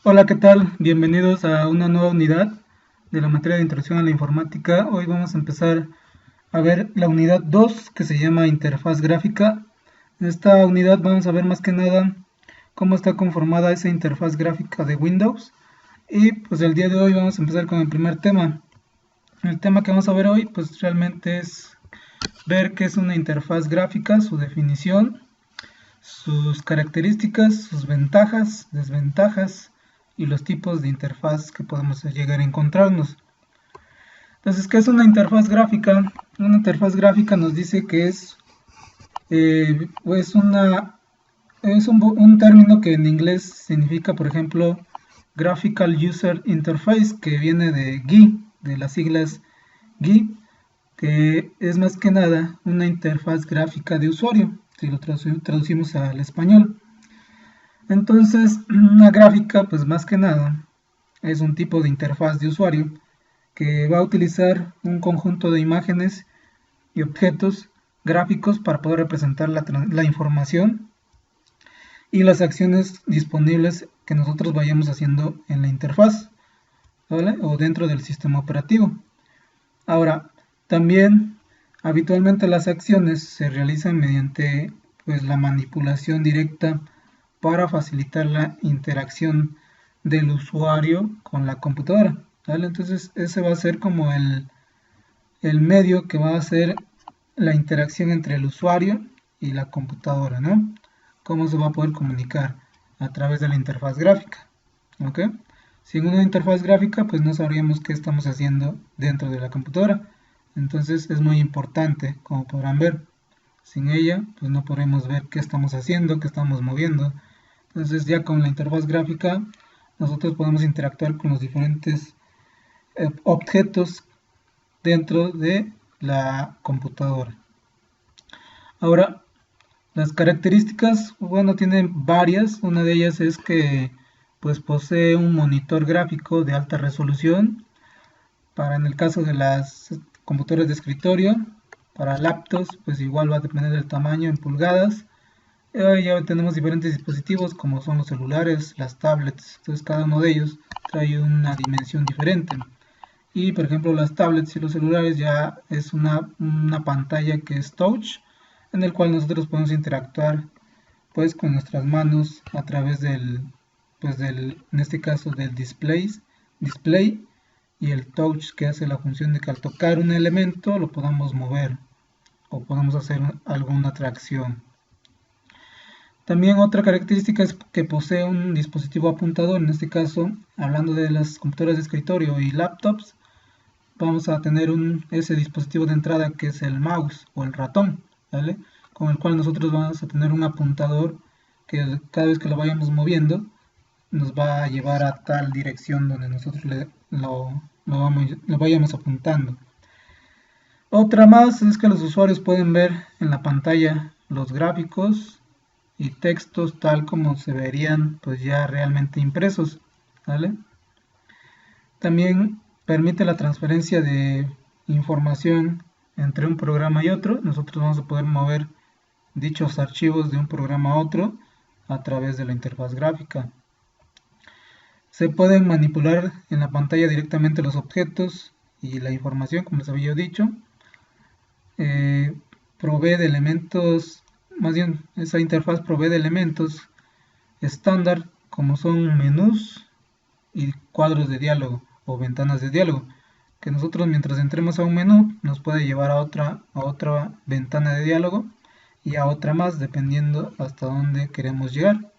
Hola, ¿qué tal? Bienvenidos a una nueva unidad de la materia de Introducción a la Informática. Hoy vamos a empezar a ver la unidad 2 que se llama Interfaz Gráfica. En esta unidad vamos a ver más que nada cómo está conformada esa interfaz gráfica de Windows. Y pues el día de hoy vamos a empezar con el primer tema. El tema que vamos a ver hoy pues realmente es ver qué es una interfaz gráfica, su definición, sus características, sus ventajas, desventajas y los tipos de interfaz que podemos llegar a encontrarnos. Entonces, ¿qué es una interfaz gráfica? Una interfaz gráfica nos dice que pues un término que en inglés significa, por ejemplo, Graphical User Interface, que viene de GUI, de las siglas GUI, que es más que nada una interfaz gráfica de usuario, si lo traducimos al español. Entonces, una gráfica, pues más que nada, es un tipo de interfaz de usuario que va a utilizar un conjunto de imágenes y objetos gráficos para poder representar la información y las acciones disponibles que nosotros vayamos haciendo en la interfaz, ¿vale? O dentro del sistema operativo. Ahora, también habitualmente las acciones se realizan mediante pues, la manipulación directa para facilitar la interacción del usuario con la computadora, ¿vale? Entonces ese va a ser como el medio que va a hacer la interacción entre el usuario y la computadora, ¿no? Cómo se va a poder comunicar a través de la interfaz gráfica, ¿ok? Sin una interfaz gráfica pues no sabríamos qué estamos haciendo dentro de la computadora. Entonces es muy importante, como podrán ver. Sin ella pues no podremos ver qué estamos haciendo, qué estamos moviendo. Entonces ya con la interfaz gráfica nosotros podemos interactuar con los diferentes objetos dentro de la computadora. Ahora, las características, bueno, tienen varias. Una de ellas es que pues posee un monitor gráfico de alta resolución para en el caso de las computadoras de escritorio. Para laptops pues igual va a depender del tamaño en pulgadas. Ya tenemos diferentes dispositivos como son los celulares, las tablets, entonces cada uno de ellos trae una dimensión diferente. Y por ejemplo las tablets y los celulares ya es una pantalla que es touch, en el cual nosotros podemos interactuar pues con nuestras manos a través en este caso del display y el touch, que hace la función de que al tocar un elemento lo podamos mover o podamos hacer alguna tracción. También otra característica es que posee un dispositivo apuntador. En este caso, hablando de las computadoras de escritorio y laptops, vamos a tener ese dispositivo de entrada que es el mouse o el ratón, ¿vale? Con el cual nosotros vamos a tener un apuntador que cada vez que lo vayamos moviendo nos va a llevar a tal dirección donde nosotros lo vayamos apuntando. Otra más es que los usuarios pueden ver en la pantalla los gráficos y textos tal como se verían pues ya realmente impresos, ¿vale? También permite la transferencia de información entre un programa y otro. Nosotros vamos a poder mover dichos archivos de un programa a otro a través de la interfaz gráfica. Se pueden manipular en la pantalla directamente los objetos y la información, como les había dicho. Provee de elementos, más bien esa interfaz provee de elementos estándar como son menús y cuadros de diálogo o ventanas de diálogo, que nosotros mientras entremos a un menú nos puede llevar a otra ventana de diálogo y a otra más dependiendo hasta dónde queremos llegar.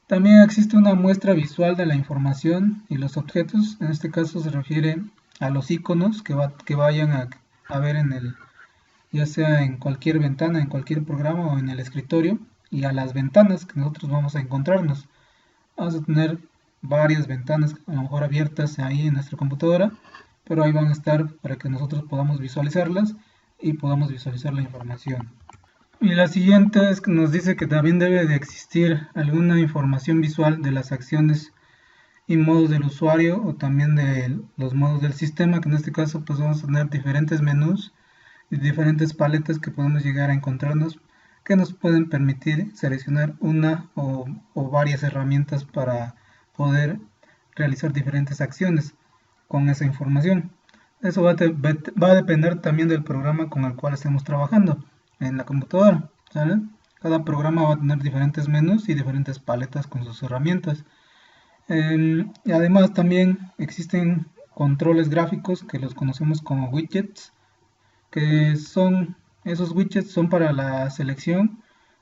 También existe una muestra visual de la información y los objetos. En este caso se refiere a los iconos que vayan a ver ya sea en cualquier ventana, en cualquier programa o en el escritorio, y a las ventanas que nosotros vamos a encontrarnos. Vamos a tener varias ventanas a lo mejor abiertas ahí en nuestra computadora, pero ahí van a estar para que nosotros podamos visualizarlas y podamos visualizar la información. Y la siguiente es que nos dice que también debe de existir alguna información visual de las acciones y modos del usuario o también de los modos del sistema, que en este caso pues vamos a tener diferentes menús y diferentes paletas que podemos llegar a encontrarnos que nos pueden permitir seleccionar una o varias herramientas para poder realizar diferentes acciones con esa información. Eso va a depender también del programa con el cual estemos trabajando en la computadora, ¿sale? Cada programa va a tener diferentes menús y diferentes paletas con sus herramientas. Y además también existen controles gráficos que los conocemos como widgets, que esos widgets son para la selección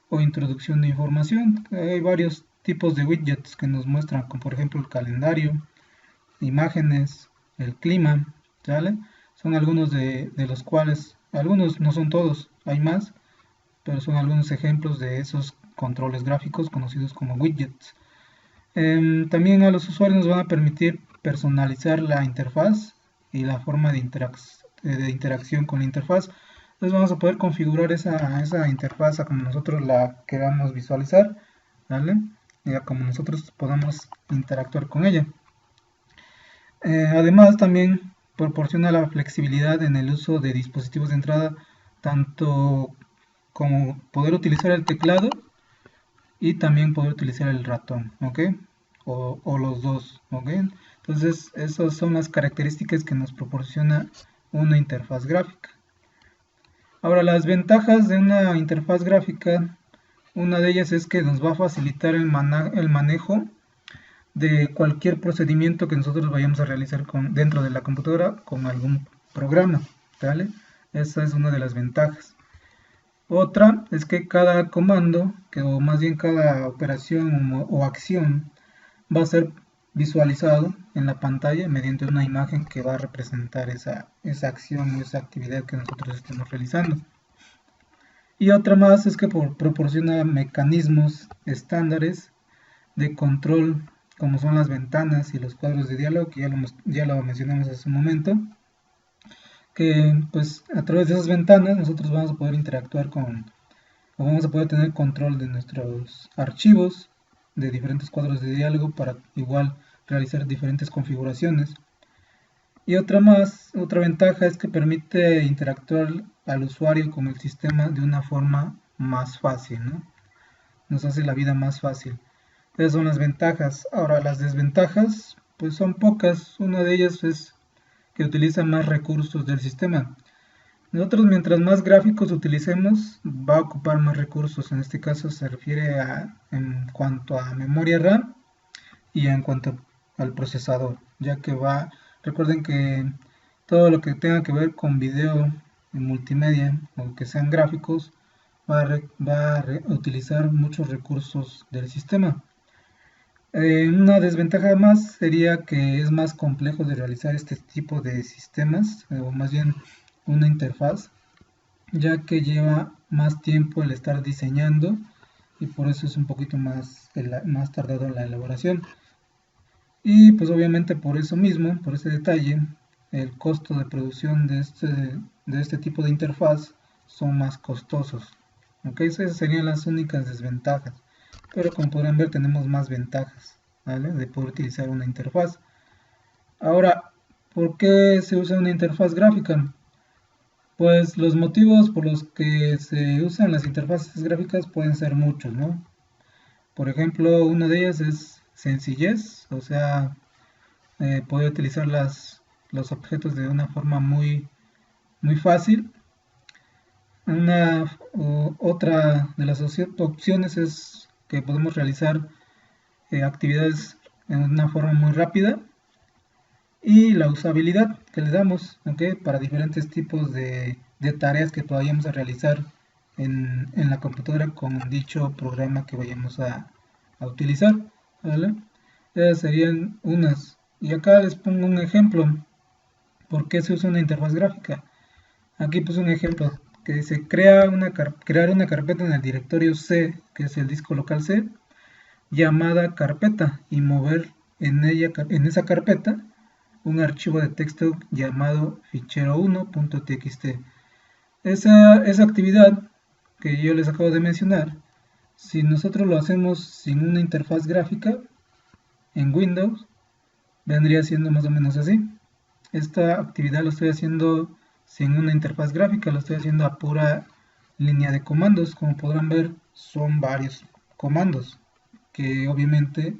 o introducción de información. Hay varios tipos de widgets que nos muestran, como por ejemplo el calendario, imágenes, el clima, ¿sale? Son algunos de los cuales, algunos no son todos, hay más, pero son algunos ejemplos de esos controles gráficos conocidos como widgets. También a los usuarios nos van a permitir personalizar la interfaz y la forma de interacción con la interfaz. Entonces vamos a poder configurar esa interfaz a como nosotros la queramos visualizar, ¿vale? Y a como nosotros podamos interactuar con ella. Además también proporciona la flexibilidad en el uso de dispositivos de entrada, tanto como poder utilizar el teclado y también poder utilizar el ratón, ¿ok? O los dos, ¿ok? Entonces esas son las características que nos proporciona una interfaz gráfica. Ahora, las ventajas de una interfaz gráfica, una de ellas es que nos va a facilitar el manejo de cualquier procedimiento que nosotros vayamos a realizar dentro de la computadora con algún programa, ¿vale? Esa es una de las ventajas. Otra es que cada comando, o más bien cada operación o acción, va a ser visualizado en la pantalla mediante una imagen que va a representar esa acción o esa actividad que nosotros estemos realizando. Y otra más es que proporciona mecanismos estándares de control, como son las ventanas y los cuadros de diálogo, que ya lo mencionamos hace un momento, que pues a través de esas ventanas nosotros vamos a poder interactuar o vamos a poder tener control de nuestros archivos de diferentes cuadros de diálogo para igual realizar diferentes configuraciones. Y otra ventaja es que permite interactuar al usuario con el sistema de una forma más fácil, ¿no? Nos hace la vida más fácil. Esas son las ventajas. Ahora, las desventajas, pues son pocas. Una de ellas es que utiliza más recursos del sistema. Nosotros, mientras más gráficos utilicemos, va a ocupar más recursos. En este caso se refiere en cuanto a memoria RAM y en cuanto al procesador, ya que recuerden que todo lo que tenga que ver con video y multimedia o que sean gráficos va a utilizar muchos recursos del sistema. Una desventaja más sería que es más complejo de realizar este tipo de sistemas, o más bien una interfaz, ya que lleva más tiempo el estar diseñando y por eso es un poquito más tardado la elaboración. Y pues obviamente por eso mismo, por ese detalle, el costo de producción de este tipo de interfaz son más costosos. ¿Ok? Esas serían las únicas desventajas. Pero como podrán ver tenemos más ventajas, ¿vale? De poder utilizar una interfaz. Ahora, ¿por qué se usa una interfaz gráfica? Pues los motivos por los que se usan las interfaces gráficas pueden ser muchos, ¿no? Por ejemplo, una de ellas es sencillez, o sea, poder utilizar los objetos de una forma muy, muy fácil. Otra de las opciones es que podemos realizar actividades en una forma muy rápida, y la usabilidad que le damos, ¿okay? Para diferentes tipos de tareas que vayamos a realizar en la computadora con dicho programa que vayamos a utilizar, ¿vale? Esas serían unas. Y acá les pongo un ejemplo. ¿Por qué se usa una interfaz gráfica? Aquí puse un ejemplo que dice crear una carpeta en el directorio C, que es el disco local C, llamada carpeta, y mover en esa carpeta un archivo de texto llamado fichero1.txt. Esa actividad que yo les acabo de mencionar, si nosotros lo hacemos sin una interfaz gráfica en Windows, vendría siendo más o menos así. Esta actividad lo estoy haciendo sin una interfaz gráfica, lo estoy haciendo a pura línea de comandos. Como podrán ver, son varios comandos que obviamente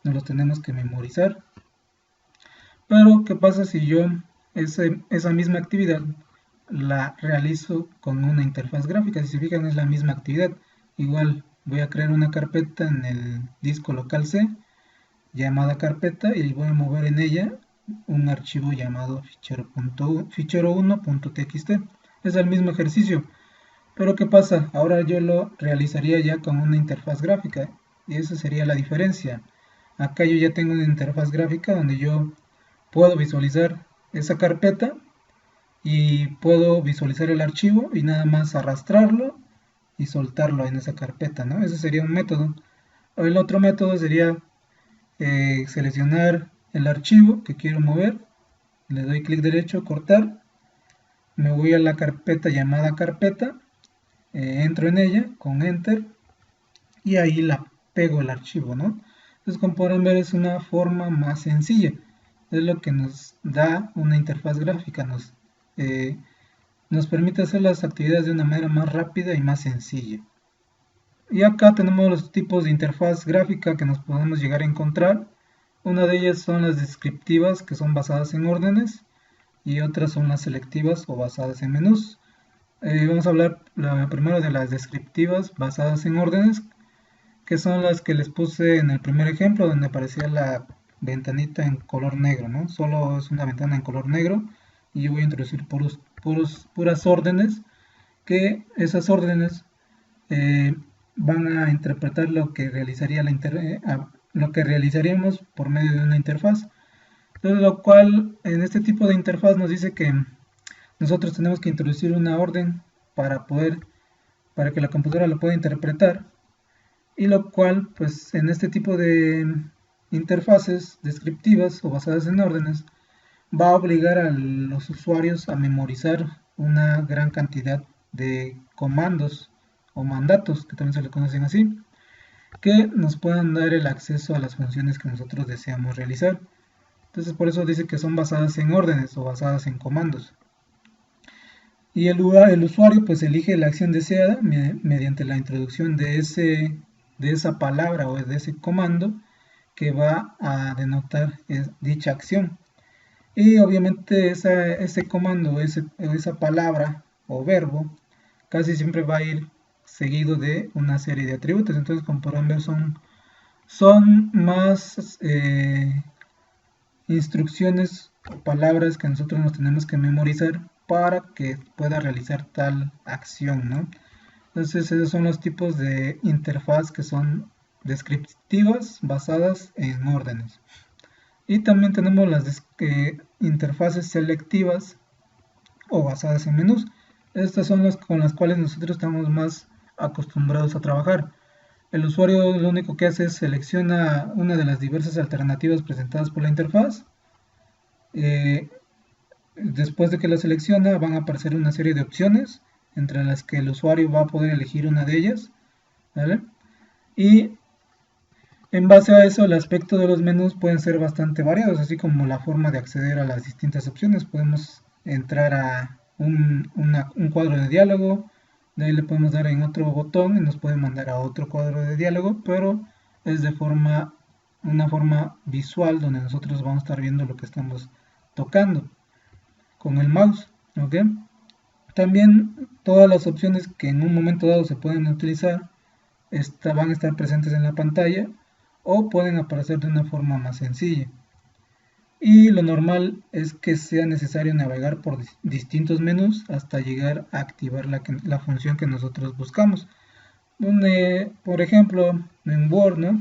nos los tenemos que memorizar. Pero ¿qué pasa si yo esa misma actividad la realizo con una interfaz gráfica? Si se fijan, es la misma actividad. Igual voy a crear una carpeta en el disco local C llamada carpeta y voy a mover en ella un archivo llamado fichero1.txt. Es el mismo ejercicio, pero ¿qué pasa? Ahora yo lo realizaría ya con una interfaz gráfica y esa sería la diferencia. Acá yo ya tengo una interfaz gráfica donde yo puedo visualizar esa carpeta y puedo visualizar el archivo y nada más arrastrarlo y soltarlo en esa carpeta, ¿no? Ese sería un método. El otro método sería seleccionar el archivo que quiero mover, le doy clic derecho, cortar, me voy a la carpeta llamada carpeta, entro en ella con enter y ahí la pego el archivo, ¿no? Entonces, como podrán ver, es una forma más sencilla, es lo que nos da una interfaz gráfica, nos permite hacer las actividades de una manera más rápida y más sencilla. Y acá tenemos los tipos de interfaz gráfica que nos podemos llegar a encontrar. Una de ellas son las descriptivas, que son basadas en órdenes, y otras son las selectivas o basadas en menús. Vamos a hablar primero de las descriptivas basadas en órdenes, que son las que les puse en el primer ejemplo, donde aparecía la ventanita en color negro, ¿no? Solo es una ventana en color negro, y yo voy a introducir puras órdenes, que esas órdenes van a interpretar lo que realizaríamos por medio de una interfaz. Entonces, lo cual en este tipo de interfaz nos dice que nosotros tenemos que introducir una orden para que la computadora lo pueda interpretar, y lo cual pues en este tipo de interfaces descriptivas o basadas en órdenes va a obligar a los usuarios a memorizar una gran cantidad de comandos o mandatos, que también se le conocen así, que nos puedan dar el acceso a las funciones que nosotros deseamos realizar. Entonces, por eso dice que son basadas en órdenes o basadas en comandos. Y el usuario pues elige la acción deseada mediante la introducción de esa palabra o de ese comando que va a denotar dicha acción. Y obviamente ese comando o esa palabra o verbo casi siempre va a ir seguido de una serie de atributos. Entonces, como podrán ver, son más instrucciones o palabras que nosotros nos tenemos que memorizar para que pueda realizar tal acción, ¿no? Entonces, esos son los tipos de interfaz que son descriptivas basadas en órdenes. Y también tenemos las interfaces selectivas o basadas en menús. Estas son las con las cuales nosotros estamos más acostumbrados a trabajar. El usuario lo único que hace es selecciona una de las diversas alternativas presentadas por la interfaz. Después de que la selecciona, van a aparecer una serie de opciones entre las que el usuario va a poder elegir una de ellas, ¿vale? Y en base a eso, el aspecto de los menús pueden ser bastante variados, así como la forma de acceder a las distintas opciones. Podemos entrar a un cuadro de diálogo, de ahí le podemos dar en otro botón y nos puede mandar a otro cuadro de diálogo, pero es de una forma visual donde nosotros vamos a estar viendo lo que estamos tocando con el mouse, ¿ok? También todas las opciones que en un momento dado se pueden utilizar van a estar presentes en la pantalla o pueden aparecer de una forma más sencilla. Y lo normal es que sea necesario navegar por distintos menús hasta llegar a activar la función que nosotros buscamos. Por ejemplo, en Word, ¿no?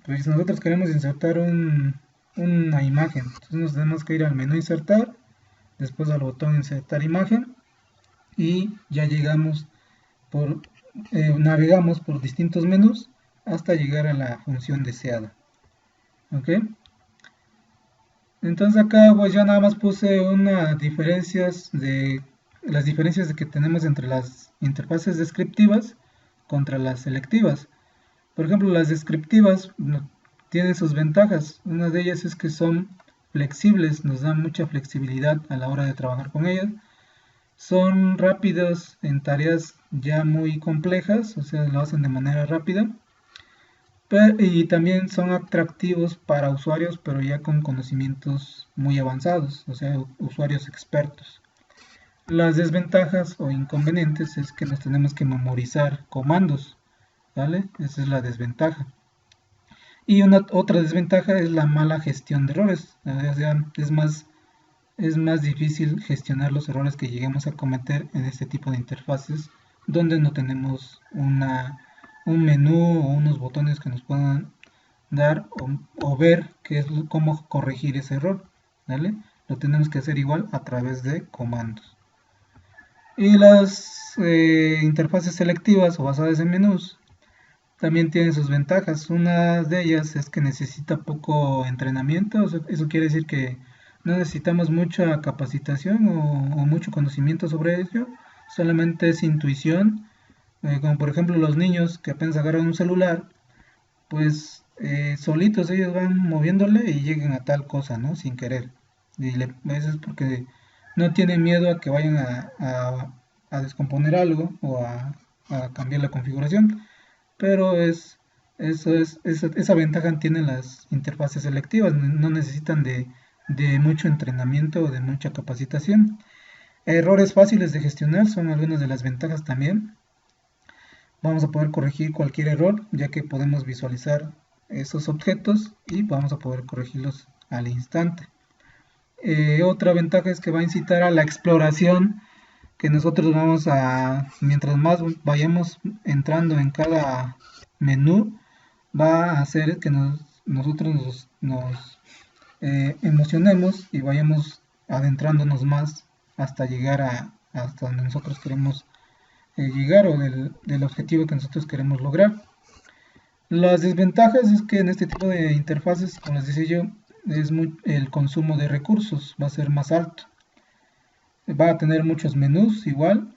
Pues nosotros queremos insertar una imagen, entonces nos tenemos que ir al menú insertar, después al botón insertar imagen y ya navegamos por distintos menús hasta llegar a la función deseada. ¿Ok? Entonces acá pues ya nada más puse las diferencias que tenemos entre las interfaces descriptivas contra las selectivas. Por ejemplo, las descriptivas tienen sus ventajas. Una de ellas es que son flexibles, nos dan mucha flexibilidad a la hora de trabajar con ellas. Son rápidas en tareas ya muy complejas, o sea, lo hacen de manera rápida. Y también son atractivos para usuarios, pero ya con conocimientos muy avanzados, o sea, usuarios expertos. Las desventajas o inconvenientes es que nos tenemos que memorizar comandos, ¿vale? Esa es la desventaja. Y otra desventaja es la mala gestión de errores. O sea, es más difícil gestionar los errores que lleguemos a cometer en este tipo de interfaces donde no tenemos un menú o unos botones que nos puedan dar o ver cómo corregir ese error, ¿vale? Lo tenemos que hacer igual a través de comandos. Y las interfaces selectivas o basadas en menús también tienen sus ventajas. Una de ellas es que necesita poco entrenamiento. Eso quiere decir que no necesitamos mucha capacitación o mucho conocimiento sobre ello. Solamente es intuición. Como por ejemplo los niños que apenas agarran un celular, pues solitos ellos van moviéndole y llegan a tal cosa, ¿no? Sin querer. Eso es porque no tienen miedo a que vayan a descomponer algo o a cambiar la configuración, pero esa ventaja tienen las interfaces selectivas, no necesitan de mucho entrenamiento o de mucha capacitación. Errores fáciles de gestionar son algunas de las ventajas también. Vamos a poder corregir cualquier error, ya que podemos visualizar esos objetos y vamos a poder corregirlos al instante. Otra ventaja es que va a incitar a la exploración, que nosotros vamos mientras más vayamos entrando en cada menú, va a hacer que nosotros nos emocionemos y vayamos adentrándonos más hasta llegar hasta donde nosotros queremos llegar o del objetivo que nosotros queremos lograr. Las desventajas es que en este tipo de interfaces, como les decía yo, el consumo de recursos va a ser más alto. Va a tener muchos menús igual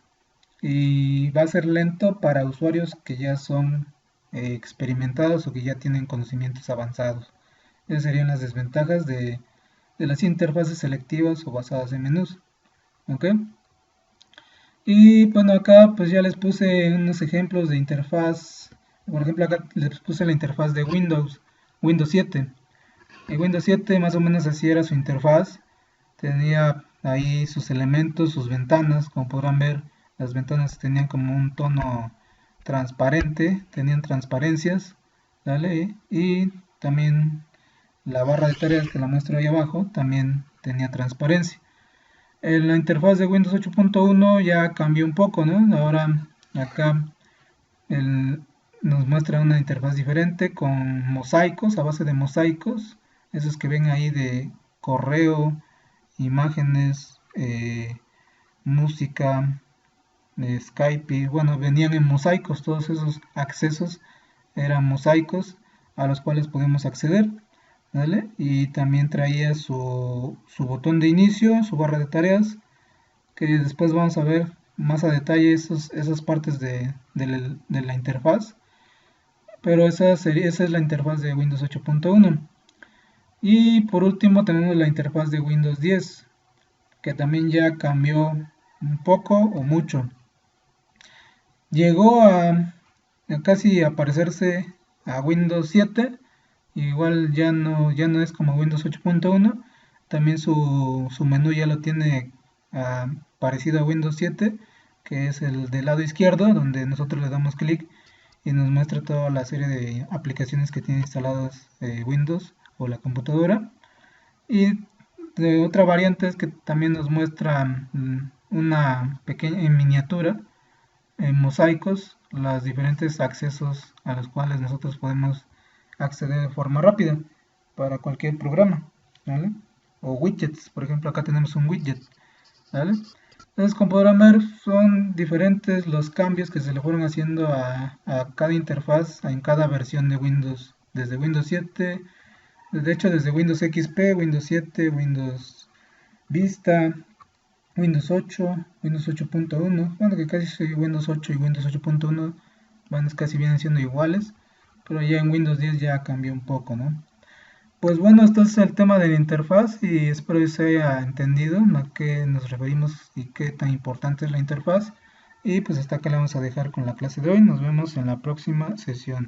y va a ser lento para usuarios que ya son experimentados o que ya tienen conocimientos avanzados. Esas serían las desventajas de las interfaces selectivas o basadas en menús. ¿Ok? Y bueno, acá pues ya les puse unos ejemplos de interfaz. Por ejemplo, acá les puse la interfaz de Windows 7. En Windows 7 más o menos así era su interfaz. Tenía ahí sus elementos, sus ventanas. Como podrán ver, las ventanas tenían como un tono transparente, tenían transparencias, ¿vale? Y también la barra de tareas que la muestro ahí abajo también tenía transparencia. En la interfaz de Windows 8.1 ya cambió un poco, ¿no? Ahora acá nos muestra una interfaz diferente con mosaicos, a base de mosaicos, esos que ven ahí de correo, imágenes, música, Skype, y bueno, venían en mosaicos, todos esos accesos eran mosaicos a los cuales podemos acceder, ¿vale? Y también traía su botón de inicio, su barra de tareas, que después vamos a ver más a detalle esas partes de la interfaz, pero esa es la interfaz de Windows 8.1. Y por último tenemos la interfaz de Windows 10, que también ya cambió un poco o mucho. Llegó a casi a parecerse a Windows 7, igual ya no es como Windows 8.1, también su menú ya lo tiene parecido a Windows 7, que es el del lado izquierdo, donde nosotros le damos clic y nos muestra toda la serie de aplicaciones que tiene instaladas Windows o la computadora. Y de otra variante es que también nos muestra una pequeña miniatura en mosaicos los diferentes accesos a los cuales nosotros podemos acceder de forma rápida para cualquier programa, ¿vale? O widgets, por ejemplo, acá tenemos un widget, ¿vale? Entonces, como podrán ver, son diferentes los cambios que se le fueron haciendo a cada interfaz en cada versión de Windows, desde Windows 7, de hecho desde Windows XP, Windows 7, Windows Vista, Windows 8, Windows 8.1, bueno, que casi Windows 8 y Windows 8.1 casi vienen siendo iguales, pero ya en Windows 10 ya cambió un poco, ¿no? Pues bueno, esto es el tema de la interfaz y espero que se haya entendido a qué nos referimos y qué tan importante es la interfaz. Y pues hasta acá le vamos a dejar con la clase de hoy. Nos vemos en la próxima sesión.